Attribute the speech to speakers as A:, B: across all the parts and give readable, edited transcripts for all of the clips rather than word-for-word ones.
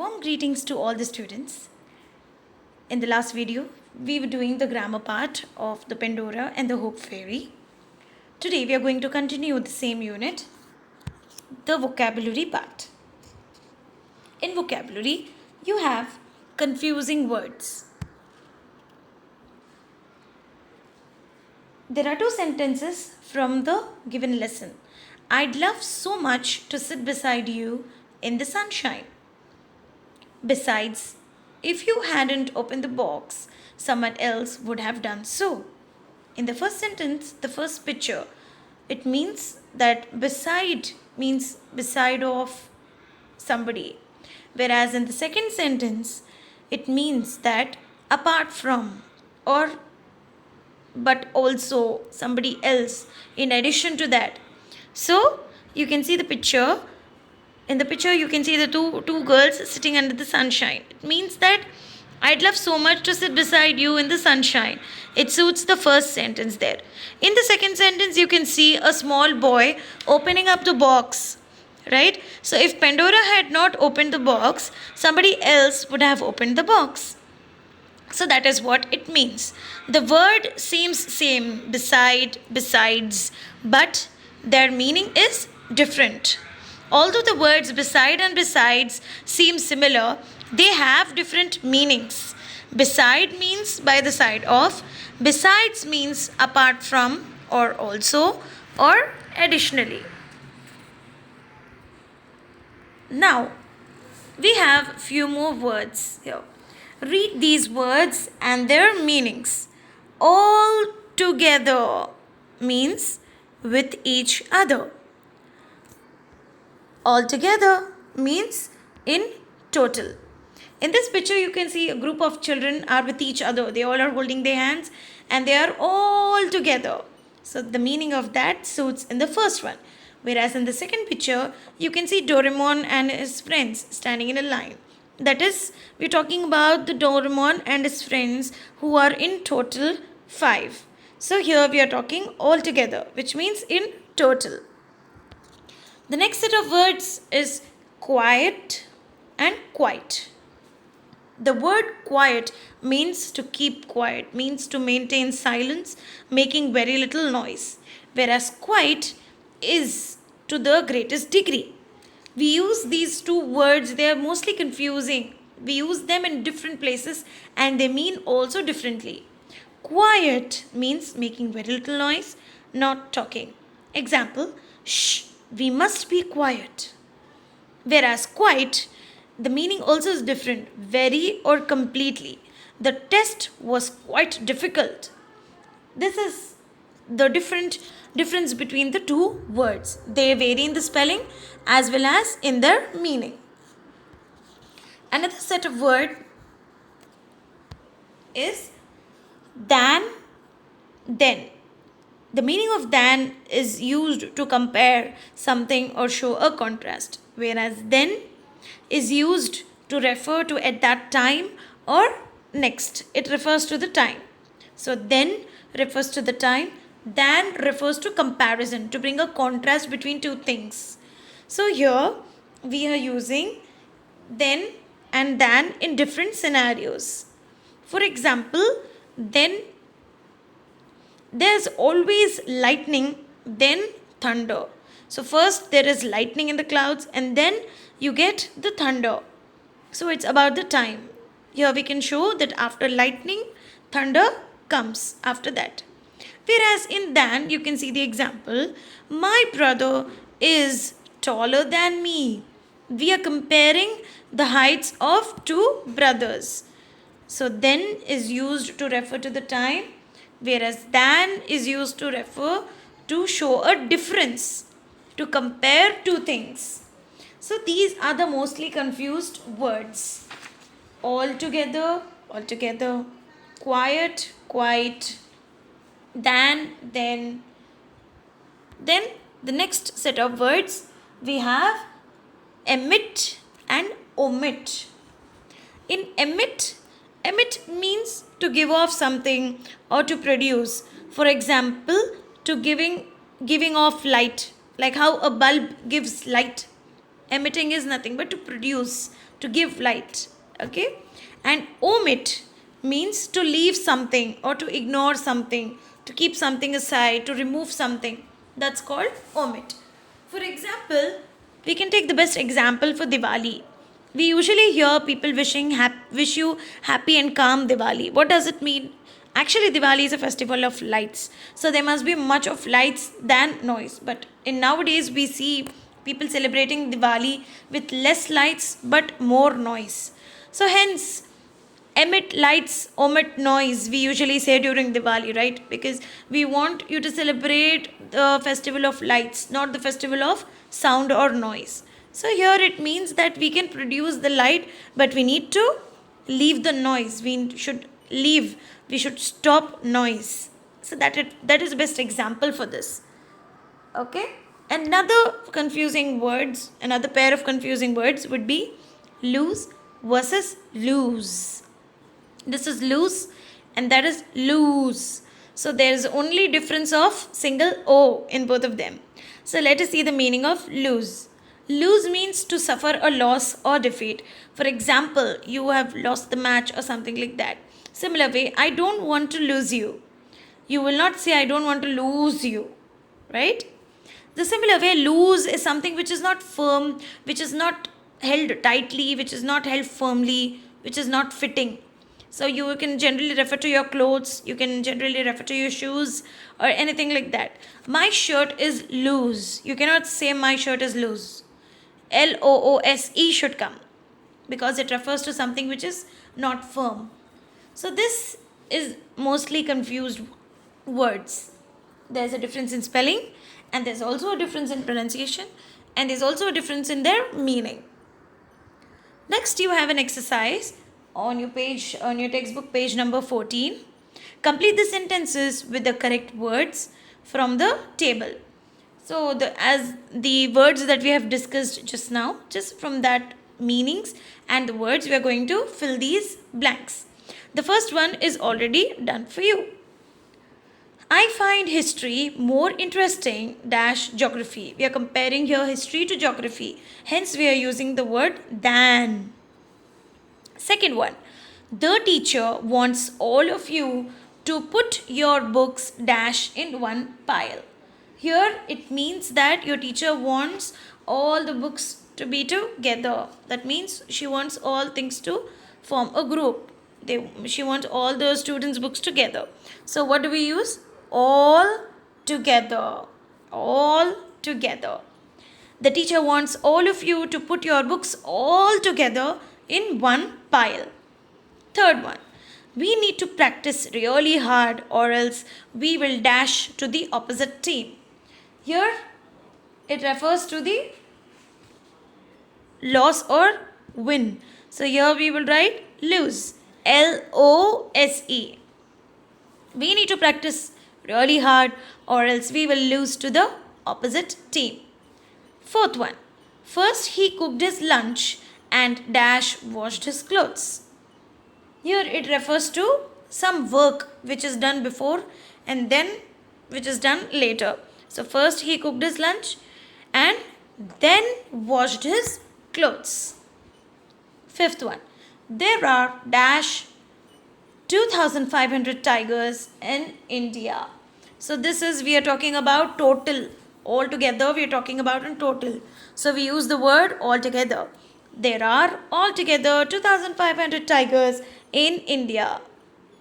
A: Warm greetings to all the students. In the last video, we were doing the grammar part of the Pandora and the Hope Fairy. Today, we are going to continue the same unit, the vocabulary part. In vocabulary, you have confusing words. There are two sentences from the given lesson. I'd love so much to sit beside you in the sunshine. Besides, if you hadn't opened the box, someone else would have done so. In the first sentence, the first picture, it means that beside means beside of somebody. Whereas in the second sentence, it means that apart from or but also somebody else in addition to that. So you can see the picture. In the picture, you can see the two girls sitting under the sunshine. It means that I'd love so much to sit beside you in the sunshine. It suits the first sentence there. In the second sentence, you can see a small boy opening up the box, right? So if Pandora had not opened the box, somebody else would have opened the box. So that is what it means. The word seems same, beside, besides, but their meaning is different. Although the words beside and besides seem similar, they have different meanings. Beside means by the side of, besides means apart from or also or additionally. Now, we have few more words here. Read these words and their meanings. All together means with each other. Altogether means in total. In this picture, you can see a group of children are with each other. They all are holding their hands and they are all together. So the meaning of that suits in the first one. Whereas in the second picture, you can see Doraemon and his friends standing in a line. That is, we're talking about the Doraemon and his friends who are in total 5. So here we are talking all together, which means in total. The next set of words is quiet and quiet. The word quiet means to keep quiet, means to maintain silence, making very little noise. Whereas quiet is to the greatest degree. We use these two words, they are mostly confusing. We use them in different places and they mean also differently. Quiet means making very little noise, not talking. Example, shh. We must be quiet. Whereas quiet, the meaning also is different, very or completely. The test was quite difficult. This is the difference between the two words. They vary in the spelling as well as in their meaning. Another set of word is than, then. The meaning of than is used to compare something or show a contrast, whereas then is used to refer to at that time or next. It refers to the time. So then refers to the time, than refers to comparison, to bring a contrast between two things. So here we are using then and than in different scenarios. For example, then there's always lightning, then thunder. So first there is lightning in the clouds and then you get the thunder. So it's about the time. Here we can show that after lightning, thunder comes after that. Whereas in than, you can see the example, my brother is taller than me. We are comparing the heights of two brothers. So then is used to refer to the time, whereas than is used to refer to show a difference, to compare two things. So these are the mostly confused words. Altogether, quiet, quite, than, then. Then the next set of words we have emit and omit. In emit means to give off something or to produce. For example, to giving off light, like how a bulb gives light. Emitting is nothing but to produce, to give light. Okay? And omit means to leave something or to ignore something, to keep something aside, to remove something. That's called omit. For example, we can take the best example for Diwali. We usually hear people wish you happy and calm Diwali. What does it mean? Actually, Diwali is a festival of lights. So there must be much of lights than noise. But in nowadays we see people celebrating Diwali with less lights but more noise. So hence emit lights, omit noise, we usually say during Diwali, right? Because we want you to celebrate the festival of lights, not the festival of sound or noise. So here it means that we can produce the light, but we need to leave the noise. We should stop noise. So that is the best example for this. Okay? Another pair of confusing words would be lose versus lose. This is loose and that is lose. So there is only difference of single O in both of them. So let us see the meaning of lose. Lose means to suffer a loss or defeat. For example, you have lost the match or something like that. Similar way, I don't want to lose you. You will not say I don't want to lose you, right? The similar way, loose is something which is not firm, which is not held tightly, which is not held firmly, which is not fitting. So you can generally refer to your clothes, you can generally refer to your shoes or anything like that. My shirt is loose. You cannot say my shirt is loose. Loose should come because it refers to something which is not firm. So this is mostly confused words. There's a difference in spelling and there's also a difference in pronunciation and there's also a difference in their meaning. Next, you have an exercise on your textbook page number 14. Complete the sentences with the correct words from the table. So as the words that we have discussed just now, just from that meanings and the words, we are going to fill these blanks. The first one is already done for you. I find history more interesting dash geography. We are comparing here history to geography. Hence we are using the word than. Second one, the teacher wants all of you to put your books dash in one pile. Here it means that your teacher wants all the books to be together. That means she wants all things to form a group. She wants all the students' books together. So what do we use? All together. All together. The teacher wants all of you to put your books all together in one pile. Third one, we need to practice really hard or else we will dash to the opposite team. Here it refers to the loss or win. So here we will write lose. Lose. We need to practice really hard or else we will lose to the opposite team. Fourth one, first he cooked his lunch and dash washed his clothes. Here it refers to some work which is done before and then which is done later. So first he cooked his lunch and then washed his clothes. Fifth one, there are dash 2,500 tigers in India. So we are talking about total. Altogether we are talking about in total. So we use the word altogether. There are altogether 2,500 tigers in India.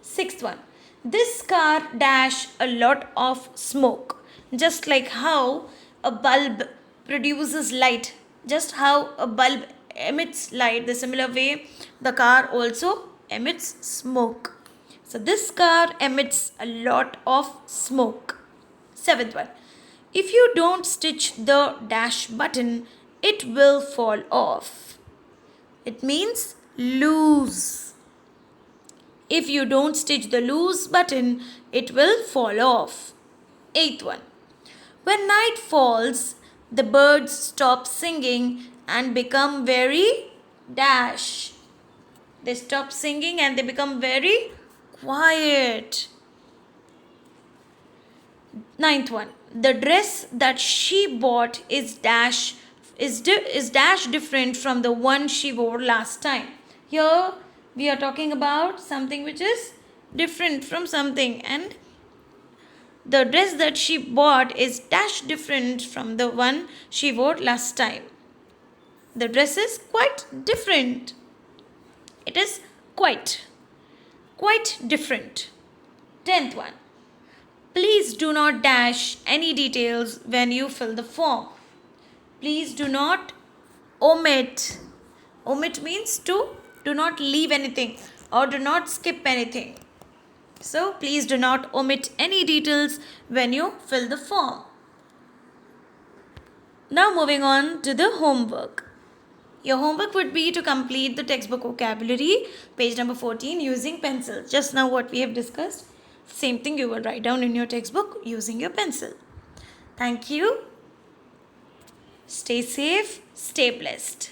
A: Sixth one, this car dash a lot of smoke. Just like how a bulb produces light, just how a bulb emits light, the similar way the car also emits smoke. So this car emits a lot of smoke. Seventh one, if you don't stitch the dash button, it will fall off. It means lose. If you don't stitch the lose button, it will fall off. Eighth one, when night falls, the birds stop singing and become very dash. They stop singing and they become very quiet. Ninth one, the dress that she bought is dash is dash different from the one she wore last time. Here we are talking about something which is different from something, and the dress that she bought is dash different from the one she wore last time. The dress is quite different. It is quite different. 10th one. Please do not dash any details when you fill the form. Please do not omit. Omit means to do not leave anything or do not skip anything. So please do not omit any details when you fill the form. Now moving on to the homework. Your homework would be to complete the textbook vocabulary, page number 14, using pencil. Just now what we have discussed, same thing you will write down in your textbook using your pencil. Thank you. Stay safe, stay blessed.